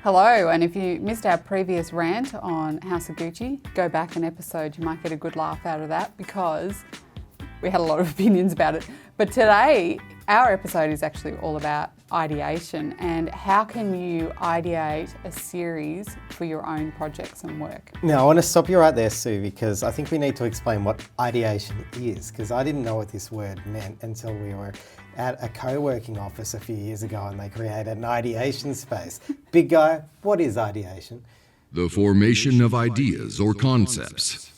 Hello, and if you missed our previous rant on House of Gucci, go back an episode, you might get a good laugh out of that because we had a lot of opinions about it. But today, our episode is actually all about ideation and how can you ideate a series for your own projects and work. Now, I want to stop you right there, Sue, because I think we need to explain what ideation is, because I didn't know what this word meant until we were at a co-working office a few years ago and they created an ideation space. Big guy, what is ideation? The formation of ideas or concepts.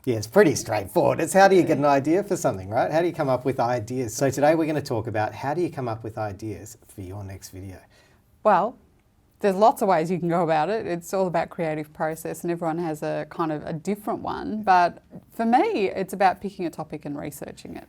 Yeah, it's pretty straightforward. It's how do you get an idea for something, right? How do you come up with ideas? So today we're going to talk about how do you come up with ideas for your next video. Well, there's lots of ways you can go about it. It's all about creative process and everyone has a kind of a different one. But for me, it's about picking a topic and researching it.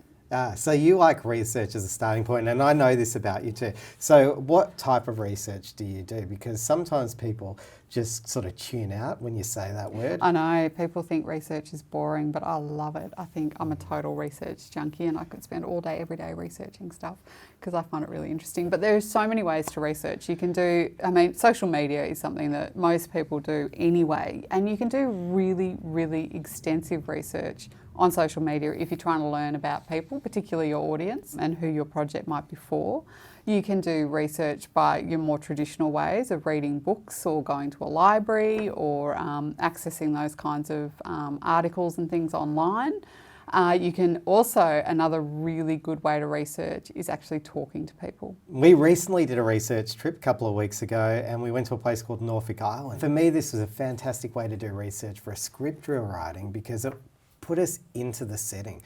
So you like research as a starting point, and I know this about you too. So what type of research do you do? Because sometimes people just sort of tune out when you say that word. I know, people think research is boring, but I love it. I think I'm a total research junkie and I could spend all day, every day researching stuff because I find it really interesting. But there's so many ways to research. You can do, social media is something that most people do anyway, and you can do really, really extensive research on social media if you're trying to learn about people, particularly your audience and who your project might be for. You can do research by your more traditional ways of reading books or going to a library or accessing those kinds of articles and things online. You can also, another really good way to research is actually talking to people. We recently did a research trip a couple of weeks ago and we went to a place called Norfolk Island. For me, this was a fantastic way to do research for a script we were writing because it put us into the setting.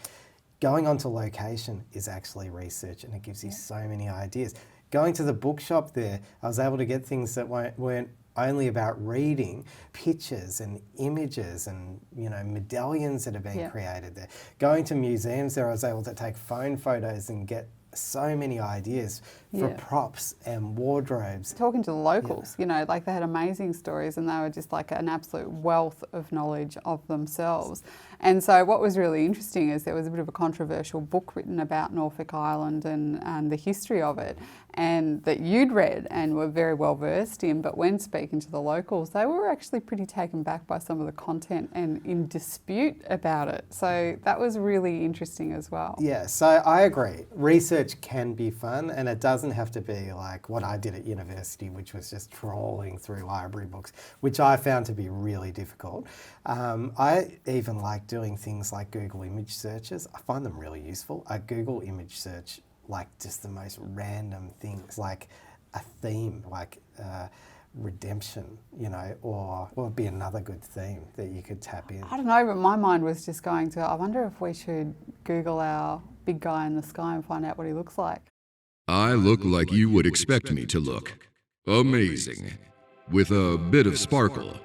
Going onto location is actually research and it gives you so many ideas. Going to the bookshop there, I was able to get things that weren't only about reading, pictures and images and medallions that have been created there. Going to museums there, I was able to take phone photos and get so many ideas for props and wardrobes. Talking to the locals, they had amazing stories and they were just like an absolute wealth of knowledge of themselves. And so what was really interesting is there was a bit of a controversial book written about Norfolk Island and the history of it, and that you'd read and were very well versed in, but when speaking to the locals, they were actually pretty taken back by some of the content and in dispute about it. So that was really interesting as well. Yeah, so I agree. Research can be fun and it doesn't have to be like what I did at university, which was just trawling through library books, which I found to be really difficult. I even like doing things like Google image searches. I find them really useful. I Google image search like just the most random things, like a theme, like redemption, or what would be another good theme that you could tap in? I don't know, but my mind was just going to, I wonder if we should Google our big guy in the sky and find out what he looks like. I look like you would expect me to look. Amazing. With a bit of sparkle.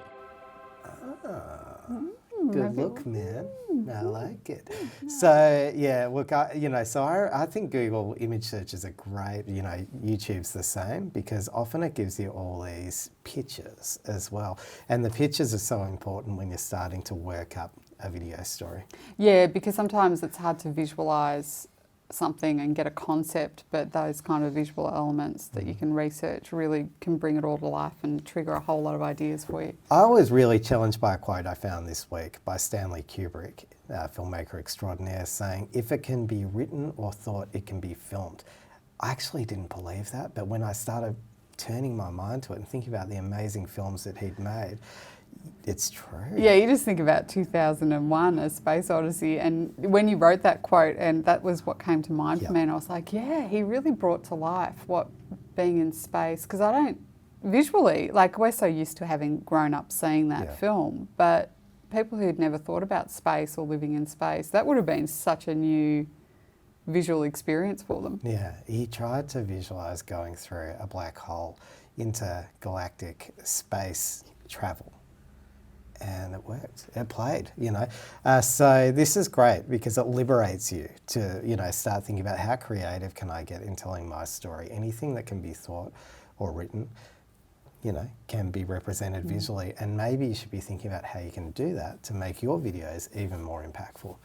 Good look, man. I like it. So yeah, look, I think Google image searches are great. YouTube's the same because often it gives you all these pictures as well. And the pictures are so important when you're starting to work up a video story. Yeah, because sometimes it's hard to visualize something and get a concept, but those kind of visual elements that you can research really can bring it all to life and trigger a whole lot of ideas for you. I was really challenged by a quote I found this week by Stanley Kubrick, filmmaker extraordinaire, saying, "If it can be written or thought, it can be filmed." I actually didn't believe that, but when I started turning my mind to it and thinking about the amazing films that he'd made, it's true. Yeah, you just think about 2001, A Space Odyssey, and when you wrote that quote, and that was what came to mind for me, and I was like, yeah, he really brought to life what being in space, because I don't, visually, like we're so used to having grown up seeing that film, but people who'd never thought about space or living in space, that would have been such a new visual experience for them. Yeah, he tried to visualise going through a black hole, intergalactic space travel. And it worked. It played, So this is great because it liberates you to, start thinking about how creative can I get in telling my story. Anything that can be thought or written, can be represented visually. And maybe you should be thinking about how you can do that to make your videos even more impactful.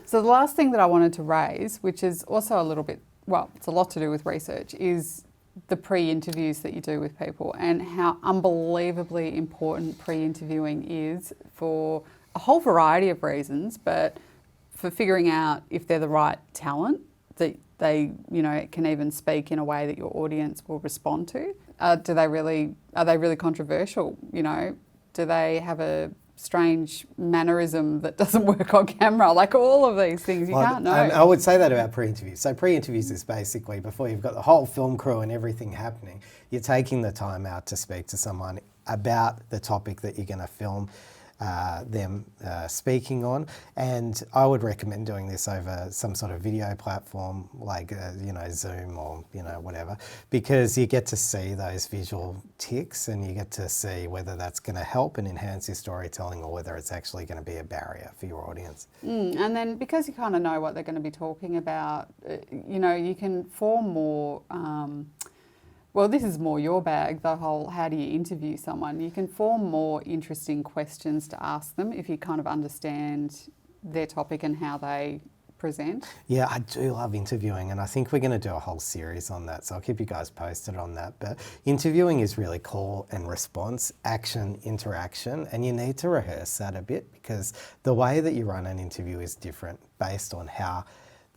So the last thing that I wanted to raise, which is also a little bit, well, it's a lot to do with research, is the pre-interviews that you do with people and how unbelievably important pre-interviewing is for a whole variety of reasons, but for figuring out if they're the right talent, that they, you know, can even speak in a way that your audience will respond to. Are they really controversial? You know, do they have a strange mannerism that doesn't work on camera? Like all of these things, you can't know. I would say that about pre-interviews. So pre-interviews is basically before you've got the whole film crew and everything happening, you're taking the time out to speak to someone about the topic that you're going to film them speaking on. And I would recommend doing this over some sort of video platform like you know, Zoom or, you know, whatever, because you get to see those visual tics and you get to see whether that's going to help and enhance your storytelling or whether it's actually going to be a barrier for your audience. And then because you kind of know what they're going to be talking about, you know, you can form more well, this is more your bag, the whole how do you interview someone. You can form more interesting questions to ask them if you kind of understand their topic and how they present. Yeah, I do love interviewing, and I think we're going to do a whole series on that, so I'll keep you guys posted on that. But interviewing is really call and response, action, interaction, and you need to rehearse that a bit because the way that you run an interview is different based on how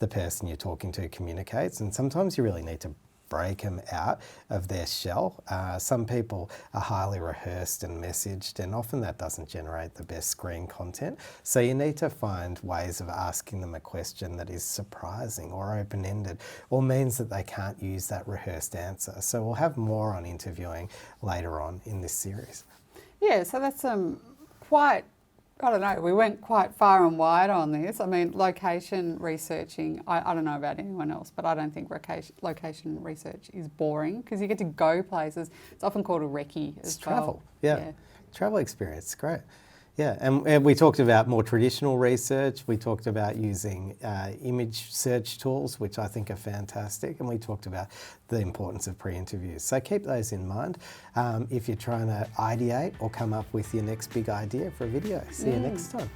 the person you're talking to communicates, and sometimes you really need to break them out of their shell. Some people are highly rehearsed and messaged, and often that doesn't generate the best screen content. So you need to find ways of asking them a question that is surprising or open-ended or means that they can't use that rehearsed answer. So we'll have more on interviewing later on in this series. Yeah, so that's quite, I don't know, we went quite far and wide on this. I mean, location researching, I don't know about anyone else, but I don't think location research is boring because you get to go places. It's often called a recce as well. Travel, yeah. Travel experience, great. Yeah, and we talked about more traditional research. We talked about using image search tools, which I think are fantastic. And we talked about the importance of pre-interviews. So keep those in mind if you're trying to ideate or come up with your next big idea for a video. See you next time.